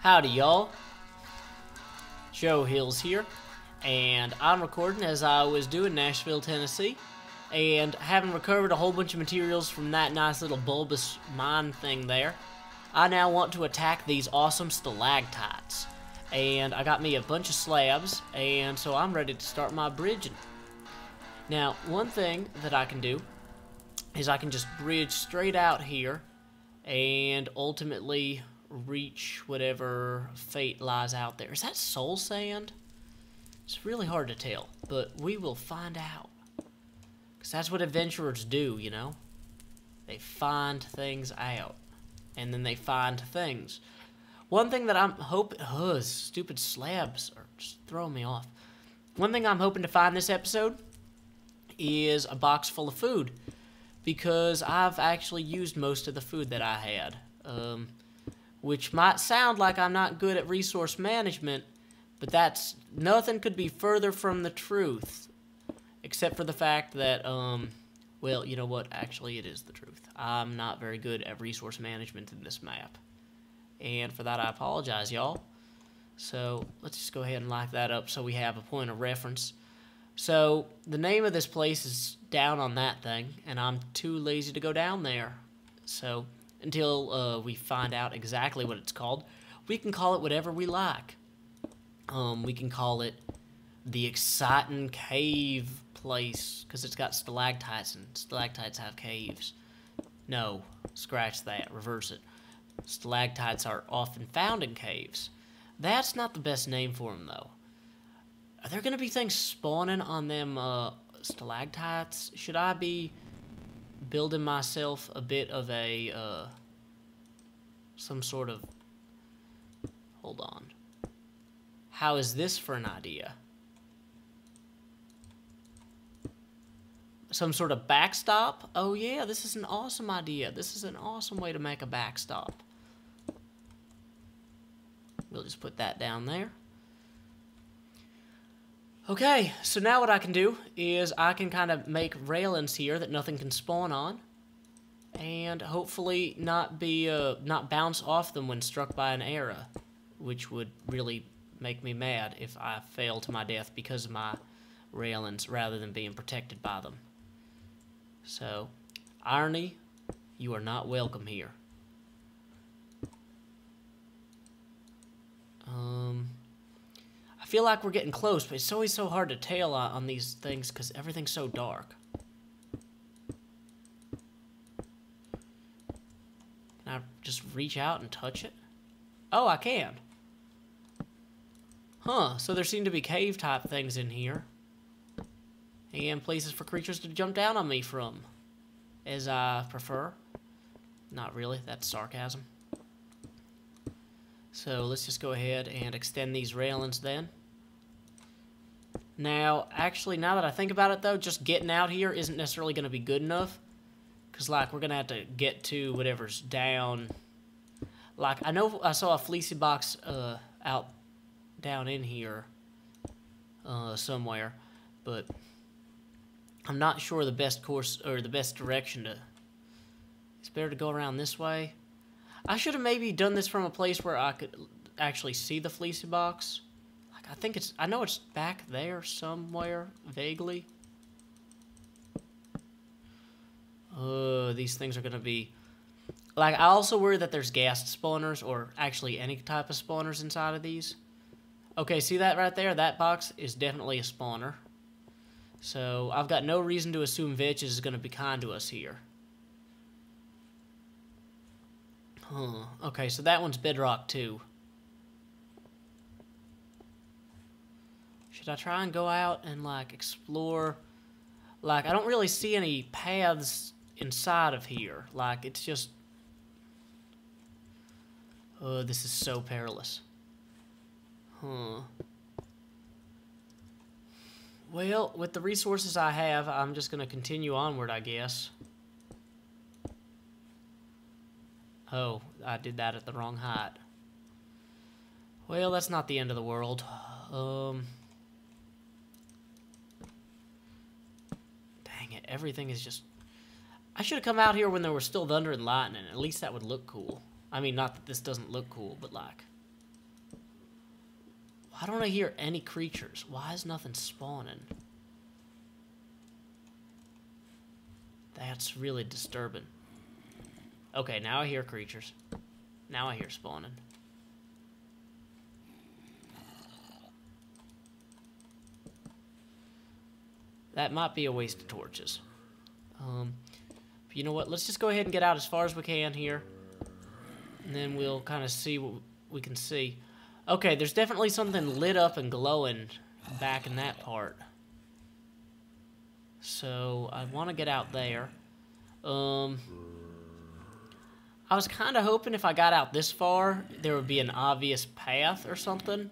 Howdy, y'all. Joe Hills here, and I'm recording as I was doing Nashville, Tennessee, and having recovered a whole bunch of materials from that nice little bulbous mine thing there, I now want to attack these awesome stalactites. And I got me a bunch of slabs, and so I'm ready to start my bridging. Now, one thing that I can do is I can just bridge straight out here and ultimately reach whatever fate lies out there. Is that soul sand? It's really hard to tell, but we will find out. Because that's what adventurers do, you know? They find things out. And then they find things. One thing that I'm hoping... stupid slabs are just throwing me off. One thing I'm hoping to find this episode is a box full of food. Because I've actually used most of the food that I had. Which might sound like I'm not good at resource management, but that's... nothing could be further from the truth. Except for the fact that, well, you know what? Actually, it is the truth. I'm not very good at resource management in this map. And for that, I apologize, y'all. So, let's just go ahead and lock that up so we have a point of reference. So, the name of this place is down on that thing, and I'm too lazy to go down there. So, until we find out exactly what it's called, we can call it whatever we like. We can call it the Exciting Cave Place, because it's got stalactites, and stalactites have caves. No, scratch that, reverse it. Stalactites are often found in caves. That's not the best name for them, though. Are there going to be things spawning on them stalactites? Should I be building myself a bit of a, some sort of... Hold on. How is this for an idea? Some sort of backstop? Oh yeah, this is an awesome idea. This is an awesome way to make a backstop. We'll just put that down there. Okay, so now what I can do is I can kind of make railings here that nothing can spawn on. And hopefully not bounce off them when struck by an arrow. Which would really make me mad if I fail to my death because of my railings rather than being protected by them. So, irony, you are not welcome here. I feel like we're getting close, but it's always so hard to tell on these things because everything's so dark. Can I just reach out and touch it? Oh, I can. Huh, so there seem to be cave-type things in here. And places for creatures to jump down on me from. As I prefer. Not really, that's sarcasm. So let's just go ahead and extend these railings then. Now, actually, now that I think about it though, just getting out here isn't necessarily going to be good enough. Because, like, we're going to have to get to whatever's down. Like, I know I saw a fleecy box out down in here somewhere. But I'm not sure the best course or the best direction to... It's better to go around this way. I should have maybe done this from a place where I could actually see the fleecy box. Like, I think it's... I know it's back there somewhere, vaguely. These things are going to be... Like, I also worry that there's ghast spawners, or actually any type of spawners inside of these. Okay, see that right there? That box is definitely a spawner. So, I've got no reason to assume vechs is going to be kind to us here. Huh. Okay, so that one's bedrock too. Should I try and go out and, like, explore? Like, I don't really see any paths inside of here. Like, it's just... Oh, this is so perilous. Huh. Well, with the resources I have, I'm just going to continue onward, I guess. Oh, I did that at the wrong height. Well, that's not the end of the world. Dang it, everything is just... I should have come out here when there was still thunder and lightning. At least that would look cool. I mean, not that this doesn't look cool, but like... I don't hear any creatures. Why is nothing spawning? That's really disturbing. Okay, now I hear creatures. Now I hear spawning. That might be a waste of torches. But you know what? Let's just go ahead and get out as far as we can here. And then we'll kind of see what we can see. Okay, there's definitely something lit up and glowing back in that part. So, I want to get out there. I was kind of hoping if I got out this far, there would be an obvious path or something.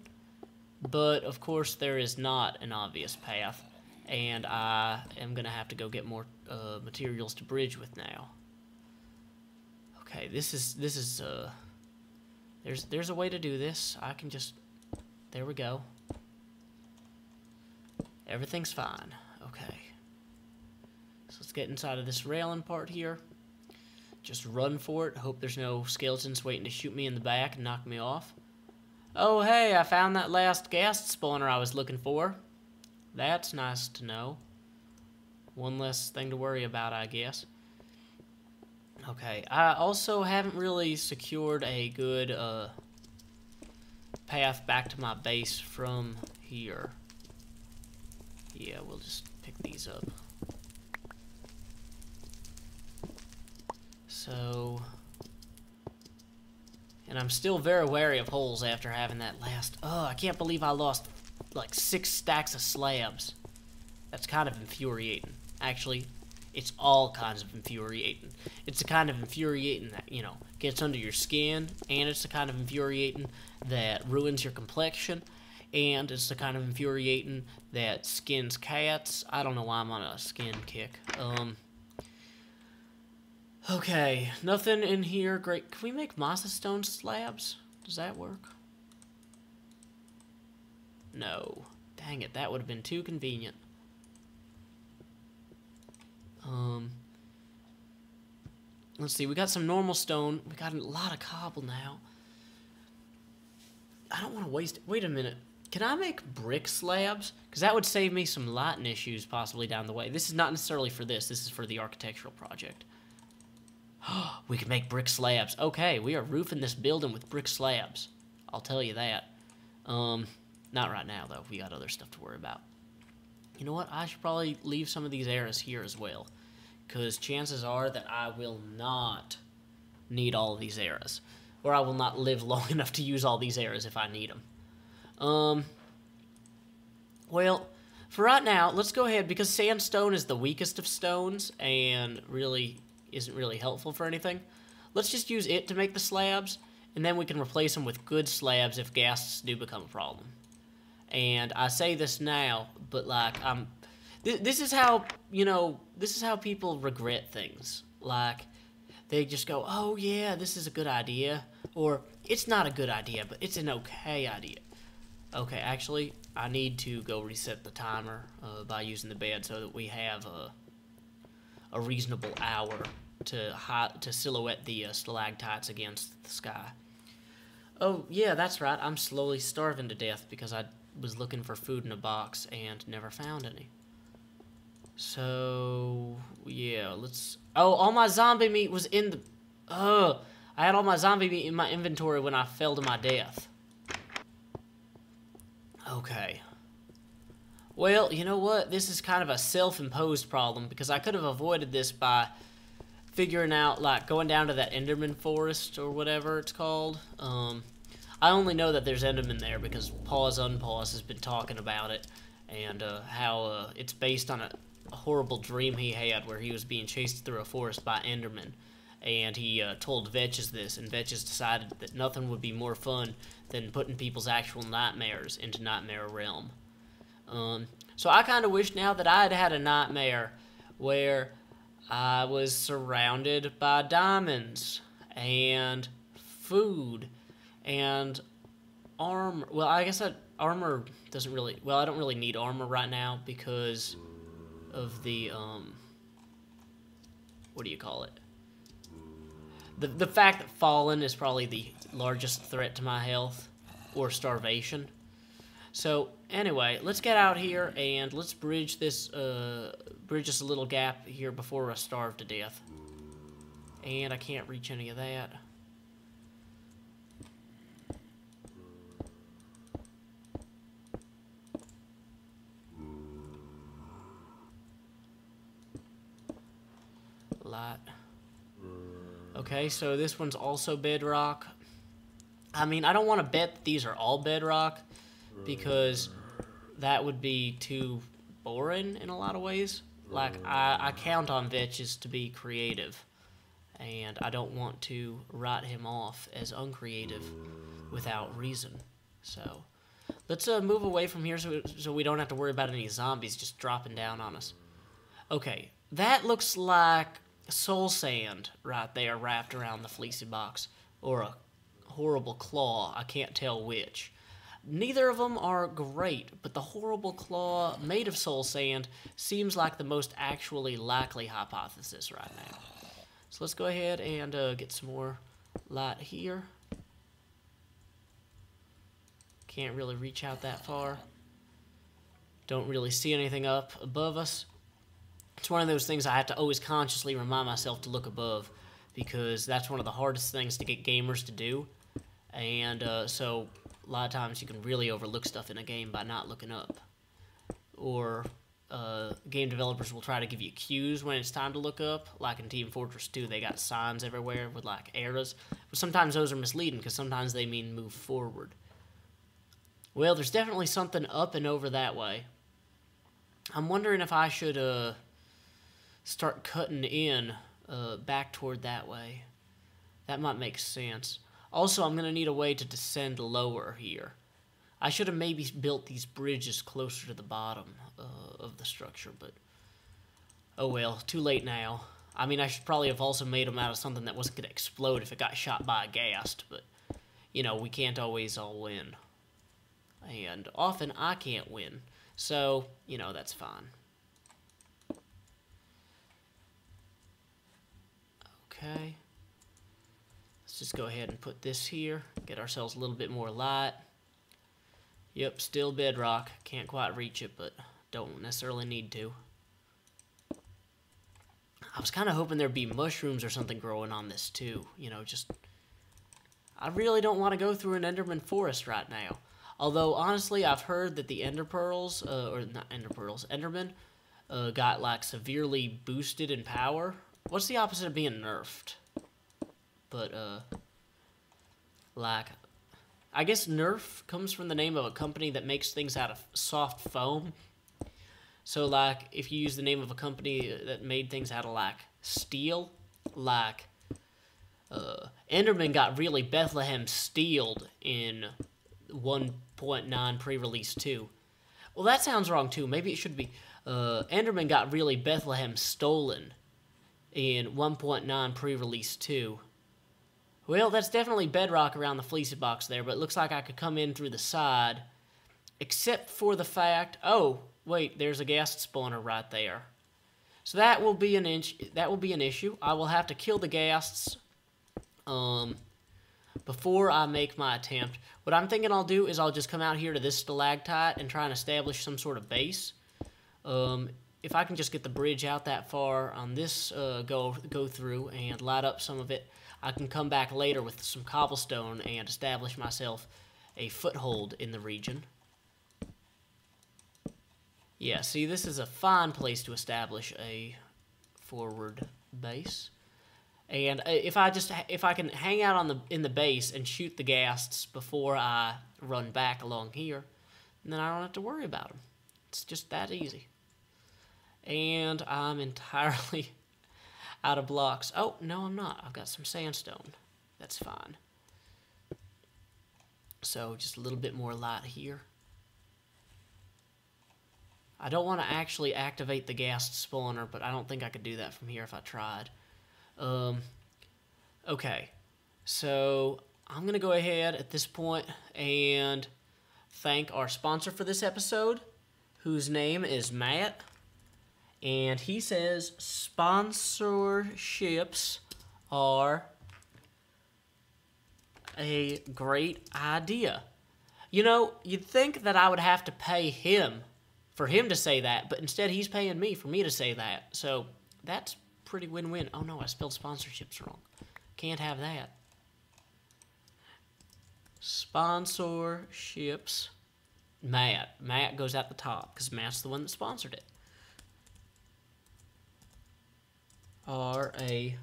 But, of course, there is not an obvious path. And I am going to have to go get more materials to bridge with now. Okay, this is there's a way to do this. I can just, there we go. Everything's fine. Okay. So let's get inside of this railing part here. Just run for it. Hope there's no skeletons waiting to shoot me in the back and knock me off. Oh, hey, I found that last gas spawner I was looking for. That's nice to know. One less thing to worry about, I guess. Okay, I also haven't really secured a good path back to my base from here. Yeah, we'll just pick these up. So, and I'm still very wary of holes after having that last, oh, I can't believe I lost like 6 stacks of slabs. That's kind of infuriating. Actually, it's all kinds of infuriating. It's the kind of infuriating that, you know, gets under your skin, and it's the kind of infuriating that ruins your complexion, and it's the kind of infuriating that skins cats. I don't know why I'm on a skin kick. Okay, nothing in here. Great. Can we make masa stone slabs? Does that work? No. Dang it, that would have been too convenient. Let's see, we got some normal stone. We got a lot of cobble now. I don't want to waste it. Wait a minute. Can I make brick slabs? Because that would save me some lighting issues possibly down the way. This is not necessarily for this. This is for the architectural project. We can make brick slabs. Okay, we are roofing this building with brick slabs. I'll tell you that. Not right now, though. We got other stuff to worry about. You know what? I should probably leave some of these arrows here as well. Because chances are that I will not need all of these arrows. Or I will not live long enough to use all these arrows if I need them. Well, for right now, let's go ahead. Because sandstone is the weakest of stones and really isn't really helpful for anything. Let's just use it to make the slabs. And then we can replace them with good slabs if ghasts do become a problem. And I say this now, but like, this is how, you know, this is how people regret things. Like, they just go, oh yeah, this is a good idea. Or, it's not a good idea, but it's an okay idea. Okay, actually, I need to go reset the timer by using the bed so that we have a reasonable hour to silhouette the stalactites against the sky. Oh, yeah, that's right. I'm slowly starving to death because I was looking for food in a box and never found any. So, yeah, let's... Oh, all my zombie meat was in the... I had all my zombie meat in my inventory when I fell to my death. Okay. Well, you know what? This is kind of a self-imposed problem because I could have avoided this by figuring out, like, going down to that Enderman forest or whatever it's called. I only know that there's Enderman there because Pause Unpause has been talking about it and how it's based on a horrible dream he had where he was being chased through a forest by Enderman. And he told Vechs this, and Vechs decided that nothing would be more fun than putting people's actual nightmares into Nightmare Realm. So I kind of wish now that I had had a nightmare where I was surrounded by diamonds and food and armor. Well, I guess that armor doesn't really... Well, I don't really need armor right now because of the, what do you call it? The fact that fallen is probably the largest threat to my health, or starvation. So anyway, let's get out here and let's bridge this a little gap here before I starve to death. And I can't reach any of that. Light. Okay, so this one's also bedrock. I mean, I don't want to bet that these are all bedrock because that would be too boring in a lot of ways. Like, I count on vechs to be creative, and I don't want to write him off as uncreative without reason. So, let's move away from here so we don't have to worry about any zombies just dropping down on us. Okay, that looks like soul sand right there wrapped around the fleecy box, or a horrible claw. I can't tell which. Neither of them are great, but the horrible claw made of soul sand seems like the most actually likely hypothesis right now. So let's go ahead and get some more light here. Can't really reach out that far. Don't really see anything up above us. It's one of those things I have to always consciously remind myself to look above, because that's one of the hardest things to get gamers to do. And so a lot of times you can really overlook stuff in a game by not looking up. Or game developers will try to give you cues when it's time to look up. Like in Team Fortress 2, they got signs everywhere with like arrows. But sometimes those are misleading because sometimes they mean move forward. Well, there's definitely something up and over that way. I'm wondering if I should start cutting in back toward that way. That might make sense. Also, I'm going to need a way to descend lower here. I should have maybe built these bridges closer to the bottom of the structure, but oh well, too late now. I mean, I should probably have also made them out of something that wasn't going to explode if it got shot by a ghast, but, you know, we can't always all win. And often I can't win, so, you know, that's fine. Okay. Let's just go ahead and put this here, get ourselves a little bit more light. Yep, still bedrock. Can't quite reach it, but don't necessarily need to. I was kind of hoping there'd be mushrooms or something growing on this too. You know, just... I really don't want to go through an Enderman forest right now. Although, honestly, I've heard that the Ender Pearls, or not Ender Pearls, Enderman, got, like, severely boosted in power. What's the opposite of being nerfed? But, like... I guess Nerf comes from the name of a company that makes things out of soft foam. So, like, if you use the name of a company that made things out of, like, steel, like, Enderman got really Bethlehem steeled in 1.9 pre-release 2. Well, that sounds wrong, too. Maybe it should be, Enderman got really Bethlehem stolen in 1.9 pre-release 2. Well, that's definitely bedrock around the fleecy box there, but it looks like I could come in through the side, except for the fact... Oh, wait, there's a ghast spawner right there. So that will be an issue. I will have to kill the ghasts before I make my attempt. What I'm thinking I'll do is I'll just come out here to this stalactite and try and establish some sort of base. If I can just get the bridge out that far on this go through and light up some of it, I can come back later with some cobblestone and establish myself a foothold in the region. Yeah, see, this is a fine place to establish a forward base. And if I can hang out in the base and shoot the ghasts before I run back along here, then I don't have to worry about them. It's just that easy. And I'm entirely out of blocks. Oh, no, I'm not. I've got some sandstone. That's fine. So, just a little bit more light here. I don't want to actually activate the ghast spawner, but I don't think I could do that from here if I tried. Okay. So, I'm going to go ahead at this point and thank our sponsor for this episode, whose name is Matt. And he says sponsorships are a great idea. You know, you'd think that I would have to pay him for him to say that, but instead he's paying me for me to say that. So that's pretty win-win. Oh no, I spelled sponsorships wrong. Can't have that. Sponsorships. Matt. Matt goes at the top because Matt's the one that sponsored it. Are a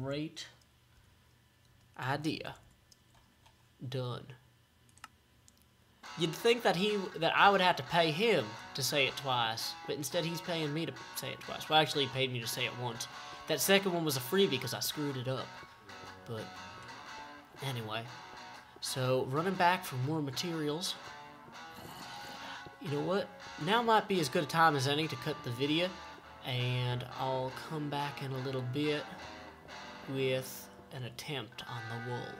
great idea. Done. You'd think that I would have to pay him to say it twice, but instead he's paying me to say it twice. Well, actually, he paid me to say it once. That second one was a freebie because I screwed it up. But anyway, so running back for more materials. You know what? Now might be as good a time as any to cut the video, and I'll come back in a little bit with an attempt on the wool.